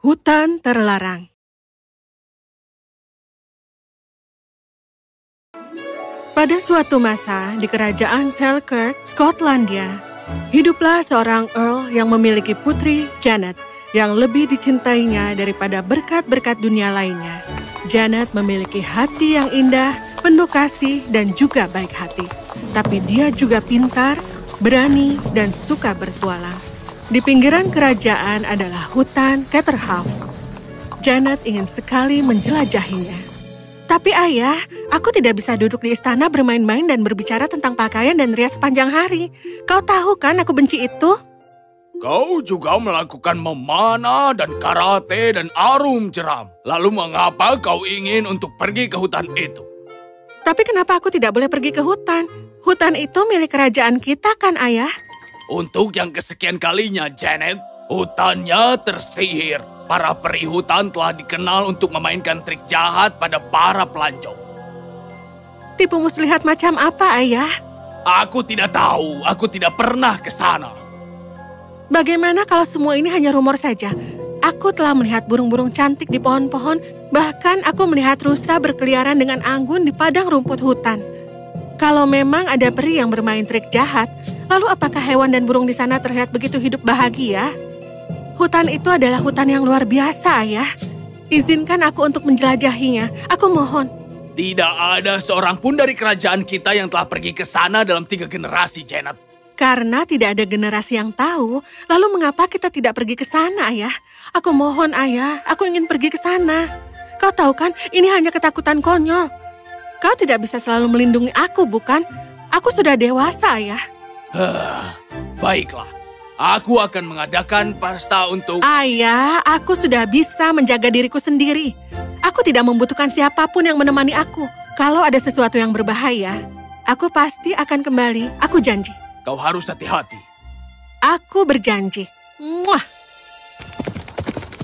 Hutan terlarang. Pada suatu masa di kerajaan Selkirk, Skotlandia, hiduplah seorang Earl yang memiliki putri Janet yang lebih dicintainya daripada berkat-berkat dunia lainnya. Janet memiliki hati yang indah, penuh kasih, dan juga baik hati. Tapi dia juga pintar, berani, dan suka bertualang. Di pinggiran kerajaan adalah hutan Caterhall. Janet ingin sekali menjelajahinya. Tapi ayah, aku tidak bisa duduk di istana bermain-main dan berbicara tentang pakaian dan rias sepanjang hari. Kau tahu kan aku benci itu? Kau juga melakukan memanah dan karate dan arum jeram. Lalu mengapa kau ingin untuk pergi ke hutan itu? Tapi kenapa aku tidak boleh pergi ke hutan? Hutan itu milik kerajaan kita kan, ayah? Untuk yang kesekian kalinya, Janet, hutannya tersihir. Para peri hutan telah dikenal untuk memainkan trik jahat pada para pelancong. Tipu muslihat macam apa, ayah? Aku tidak tahu, aku tidak pernah ke sana. Bagaimana kalau semua ini hanya rumor saja? Aku telah melihat burung-burung cantik di pohon-pohon, bahkan aku melihat rusa berkeliaran dengan anggun di padang rumput hutan. Kalau memang ada peri yang bermain trik jahat, lalu apakah hewan dan burung di sana terlihat begitu hidup bahagia? Hutan itu adalah hutan yang luar biasa, ayah. Izinkan aku untuk menjelajahinya. Aku mohon. Tidak ada seorang pun dari kerajaan kita yang telah pergi ke sana dalam 3 generasi, Janet. Karena tidak ada generasi yang tahu, lalu mengapa kita tidak pergi ke sana, ayah? Aku mohon, ayah. Aku ingin pergi ke sana. Kau tahu kan, ini hanya ketakutan konyol. Kau tidak bisa selalu melindungi aku, bukan? Aku sudah dewasa, ayah. Baiklah. Aku akan mengadakan pesta untuk... Ayah, aku sudah bisa menjaga diriku sendiri. Aku tidak membutuhkan siapapun yang menemani aku. Kalau ada sesuatu yang berbahaya, aku pasti akan kembali. Aku janji. Kau harus hati-hati. Aku berjanji. Muah.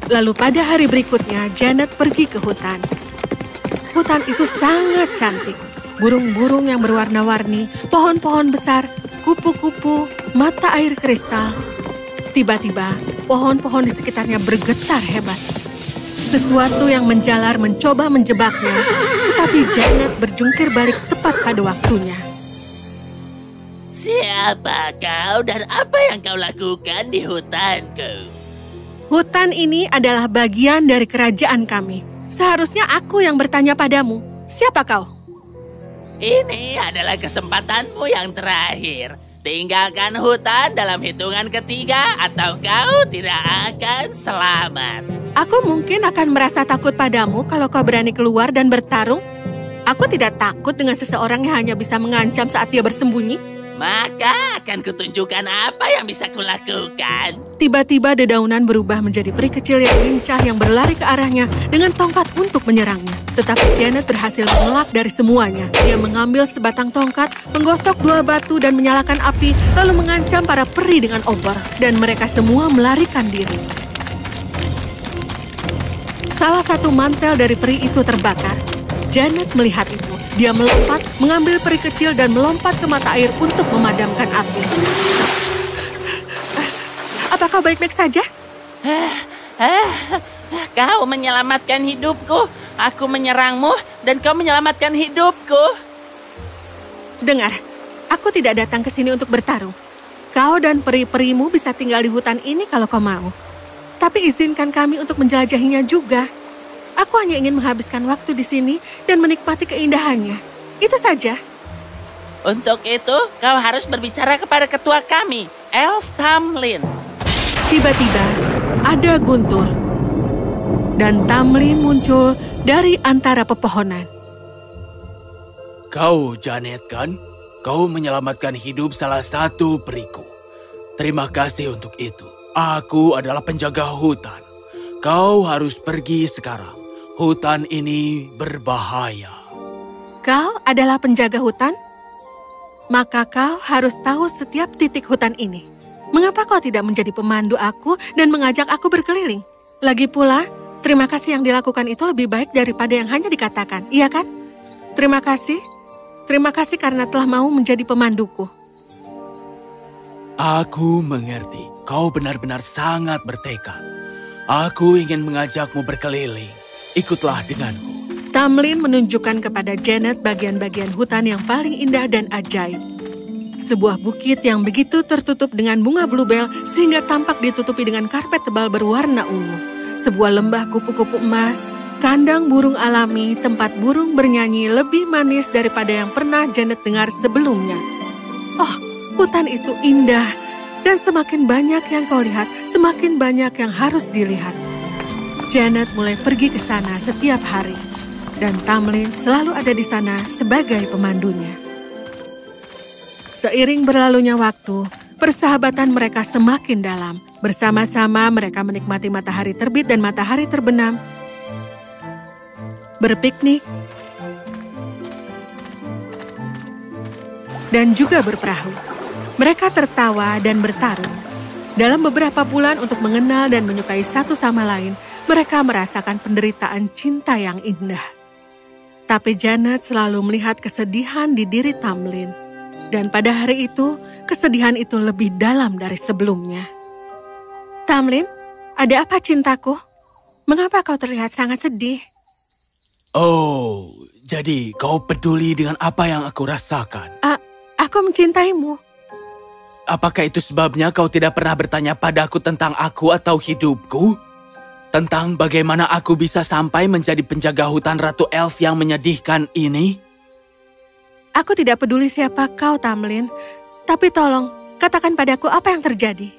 Lalu pada hari berikutnya, Janet pergi ke hutan. Hutan itu sangat cantik. Burung-burung yang berwarna-warni, pohon-pohon besar, kupu-kupu, mata air kristal. Tiba-tiba, pohon-pohon di sekitarnya bergetar hebat. Sesuatu yang menjalar mencoba menjebaknya, tetapi Janet berjungkir balik tepat pada waktunya. Siapa kau dan apa yang kau lakukan di hutanku? Hutan ini adalah bagian dari kerajaan kami. Seharusnya aku yang bertanya padamu. Siapa kau? Ini adalah kesempatanmu yang terakhir. Tinggalkan hutan dalam hitungan ketiga atau kau tidak akan selamat. Aku mungkin akan merasa takut padamu kalau kau berani keluar dan bertarung. Aku tidak takut dengan seseorang yang hanya bisa mengancam saat dia bersembunyi. Maka akan kutunjukkan apa yang bisa kulakukan. Tiba-tiba dedaunan berubah menjadi peri kecil yang lincah yang berlari ke arahnya dengan tongkat untuk menyerangnya. Tetapi Janet berhasil mengelak dari semuanya. Dia mengambil sebatang tongkat, menggosok 2 batu dan menyalakan api, lalu mengancam para peri dengan obor. Dan mereka semua melarikan diri. Salah satu mantel dari peri itu terbakar. Janet melihat itu. Dia melompat, mengambil peri kecil dan melompat ke mata air untuk memadamkan api. Apa kau baik-baik saja? Kau menyelamatkan hidupku. Aku menyerangmu dan kau menyelamatkan hidupku. Dengar, aku tidak datang ke sini untuk bertarung. Kau dan peri-perimu bisa tinggal di hutan ini kalau kau mau. Tapi izinkan kami untuk menjelajahinya juga. Aku hanya ingin menghabiskan waktu di sini dan menikmati keindahannya. Itu saja. Untuk itu, kau harus berbicara kepada ketua kami, Elf Tamlin. Tiba-tiba, ada guntur. Dan Tamlin muncul dari antara pepohonan. Kau, Janet, kan? Kau menyelamatkan hidup salah satu periku. Terima kasih untuk itu. Aku adalah penjaga hutan. Kau harus pergi sekarang. Hutan ini berbahaya. Kau adalah penjaga hutan? Maka kau harus tahu setiap titik hutan ini. Mengapa kau tidak menjadi pemandu aku dan mengajak aku berkeliling? Lagi pula, terima kasih yang dilakukan itu lebih baik daripada yang hanya dikatakan, iya kan? Terima kasih. Terima kasih karena telah mau menjadi pemanduku. Aku mengerti. Kau benar-benar sangat bertekad. Aku ingin mengajakmu berkeliling. Ikutlah denganku. Tamlin menunjukkan kepada Janet bagian-bagian hutan yang paling indah dan ajaib. Sebuah bukit yang begitu tertutup dengan bunga bluebell sehingga tampak ditutupi dengan karpet tebal berwarna ungu. Sebuah lembah kupu-kupu emas, kandang burung alami, tempat burung bernyanyi lebih manis daripada yang pernah Janet dengar sebelumnya. Oh, hutan itu indah, dan semakin banyak yang kau lihat, semakin banyak yang harus dilihat. Janet mulai pergi ke sana setiap hari, dan Tamlin selalu ada di sana sebagai pemandunya. Seiring berlalunya waktu, persahabatan mereka semakin dalam. Bersama-sama mereka menikmati matahari terbit dan matahari terbenam, berpiknik, dan juga berperahu. Mereka tertawa dan bertarung. Dalam beberapa bulan untuk mengenal dan menyukai satu sama lain, mereka merasakan penderitaan cinta yang indah. Tapi Janet selalu melihat kesedihan di diri Tamlin. Dan pada hari itu, kesedihan itu lebih dalam dari sebelumnya. Tamlin, ada apa cintaku? Mengapa kau terlihat sangat sedih? Oh, jadi kau peduli dengan apa yang aku rasakan? Aku mencintaimu. Apakah itu sebabnya kau tidak pernah bertanya padaku tentang aku atau hidupku? Tentang bagaimana aku bisa sampai menjadi penjaga hutan Ratu Elf yang menyedihkan ini? Aku tidak peduli siapa kau, Tamlin. Tapi tolong, katakan padaku apa yang terjadi.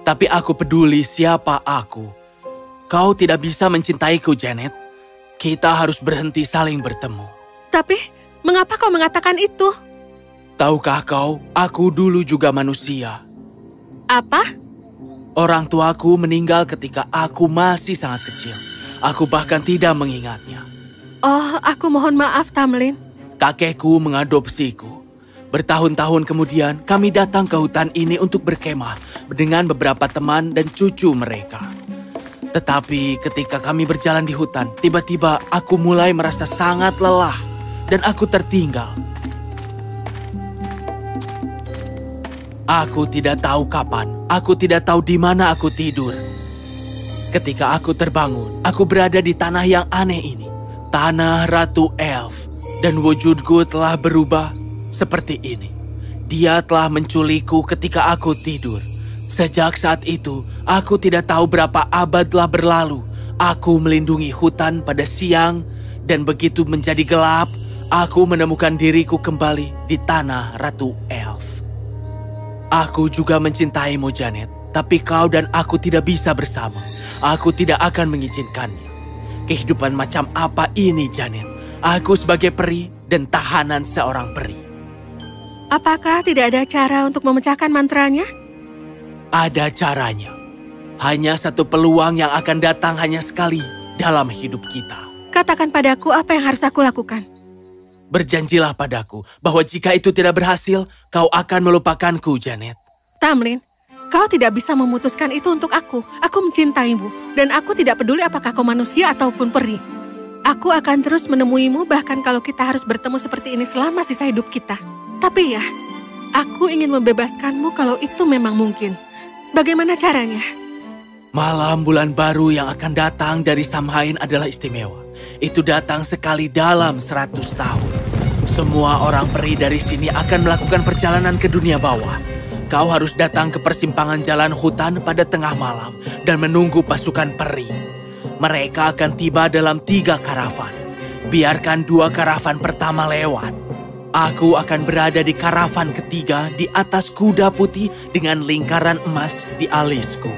Tapi aku peduli siapa aku. Kau tidak bisa mencintaiku, Janet. Kita harus berhenti saling bertemu. Tapi, mengapa kau mengatakan itu? Tahukah kau, aku dulu juga manusia. Apa? Orang tuaku meninggal ketika aku masih sangat kecil. Aku bahkan tidak mengingatnya. Oh, aku mohon maaf, Tamlin. Kakekku mengadopsiku. Bertahun-tahun kemudian, kami datang ke hutan ini untuk berkemah dengan beberapa teman dan cucu mereka. Tetapi ketika kami berjalan di hutan, tiba-tiba aku mulai merasa sangat lelah dan aku tertinggal. Aku tidak tahu kapan, aku tidak tahu di mana aku tidur. Ketika aku terbangun, aku berada di tanah yang aneh ini. Tanah Ratu Elf, dan wujudku telah berubah seperti ini. Dia telah menculikku ketika aku tidur. Sejak saat itu, aku tidak tahu berapa abad telah berlalu. Aku melindungi hutan pada siang, dan begitu menjadi gelap, aku menemukan diriku kembali di tanah Ratu Elf. Aku juga mencintaimu, Janet, tapi kau dan aku tidak bisa bersama. Aku tidak akan mengizinkannya. Kehidupan macam apa ini, Janet? Aku sebagai peri dan tahanan seorang peri. Apakah tidak ada cara untuk memecahkan mantranya? Ada caranya. Hanya satu peluang yang akan datang hanya sekali dalam hidup kita. Katakan padaku apa yang harus aku lakukan. Berjanjilah padaku bahwa jika itu tidak berhasil, kau akan melupakanku, Janet. Tamlin, kau tidak bisa memutuskan itu untuk aku. Aku mencintaimu, dan aku tidak peduli apakah kau manusia ataupun peri. Aku akan terus menemuimu bahkan kalau kita harus bertemu seperti ini selama sisa hidup kita. Tapi ya, aku ingin membebaskanmu kalau itu memang mungkin. Bagaimana caranya? Malam bulan baru yang akan datang dari Samhain adalah istimewa. Itu datang sekali dalam 100 tahun. Semua orang peri dari sini akan melakukan perjalanan ke dunia bawah. Kau harus datang ke persimpangan jalan hutan pada tengah malam dan menunggu pasukan peri. Mereka akan tiba dalam 3 karavan. Biarkan 2 karavan pertama lewat. Aku akan berada di karavan ketiga di atas kuda putih dengan lingkaran emas di alisku.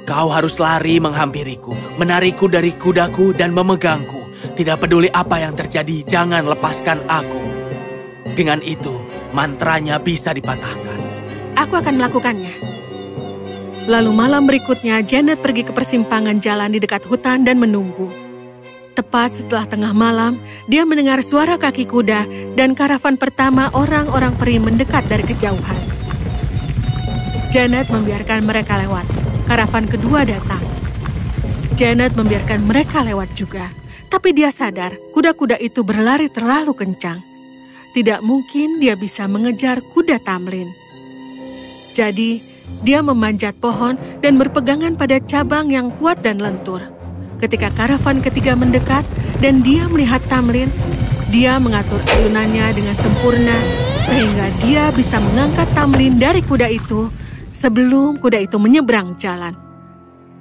Kau harus lari menghampiriku, menarikku dari kudaku dan memegangku. Tidak peduli apa yang terjadi, jangan lepaskan aku. Dengan itu, mantranya bisa dipatahkan. Aku akan melakukannya. Lalu malam berikutnya, Janet pergi ke persimpangan jalan di dekat hutan dan menunggu. Tepat setelah tengah malam, dia mendengar suara kaki kuda dan karavan pertama orang-orang peri mendekat dari kejauhan. Janet membiarkan mereka lewat. Karavan kedua datang. Janet membiarkan mereka lewat juga. Tapi dia sadar kuda-kuda itu berlari terlalu kencang. Tidak mungkin dia bisa mengejar kuda Tamlin. Jadi, dia memanjat pohon dan berpegangan pada cabang yang kuat dan lentur. Ketika karavan ketiga mendekat dan dia melihat Tamlin, dia mengatur ayunannya dengan sempurna sehingga dia bisa mengangkat Tamlin dari kuda itu sebelum kuda itu menyeberang jalan.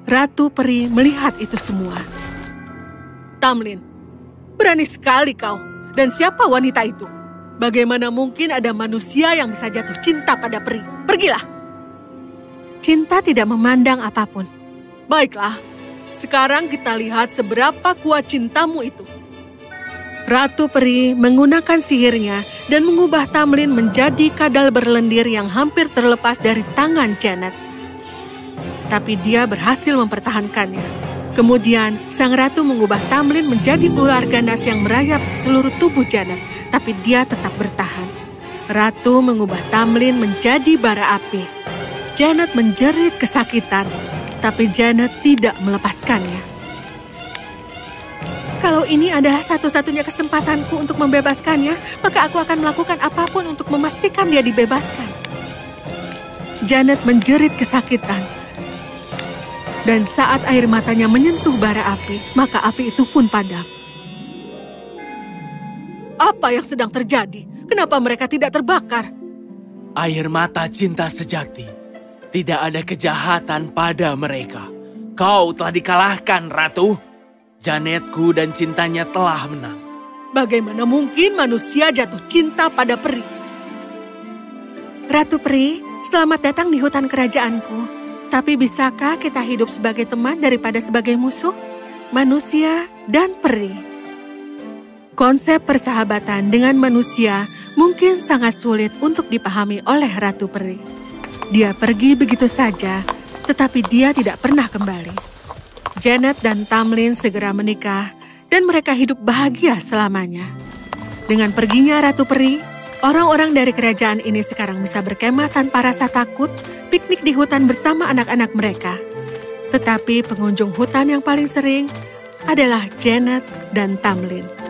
Ratu Peri melihat itu semua. Tamlin, berani sekali kau. Dan siapa wanita itu? Bagaimana mungkin ada manusia yang bisa jatuh cinta pada peri? Pergilah. Cinta tidak memandang apapun. Baiklah, sekarang kita lihat seberapa kuat cintamu itu. Ratu Peri menggunakan sihirnya dan mengubah Tamlin menjadi kadal berlendir yang hampir terlepas dari tangan Janet. Tapi dia berhasil mempertahankannya. Kemudian, sang ratu mengubah Tamlin menjadi ular ganas yang merayap di seluruh tubuh Janet, tapi dia tetap bertahan. Ratu mengubah Tamlin menjadi bara api. Janet menjerit kesakitan, tapi Janet tidak melepaskannya. Kalau ini adalah satu-satunya kesempatanku untuk membebaskannya, maka aku akan melakukan apapun untuk memastikan dia dibebaskan. Janet menjerit kesakitan. Dan saat air matanya menyentuh bara api, maka api itu pun padam. Apa yang sedang terjadi? Kenapa mereka tidak terbakar? Air mata cinta sejati. Tidak ada kejahatan pada mereka. Kau telah dikalahkan, Ratu. Janetku dan cintanya telah menang. Bagaimana mungkin manusia jatuh cinta pada peri? Ratu Peri, selamat datang di hutan kerajaanku. Tapi bisakah kita hidup sebagai teman daripada sebagai musuh? Manusia dan peri. Konsep persahabatan dengan manusia mungkin sangat sulit untuk dipahami oleh Ratu Peri. Dia pergi begitu saja, tetapi dia tidak pernah kembali. Janet dan Tamlin segera menikah, dan mereka hidup bahagia selamanya. Dengan perginya Ratu Peri, orang-orang dari kerajaan ini sekarang bisa berkemah tanpa rasa takut, piknik di hutan bersama anak-anak mereka. Tetapi pengunjung hutan yang paling sering adalah Janet dan Tamlin.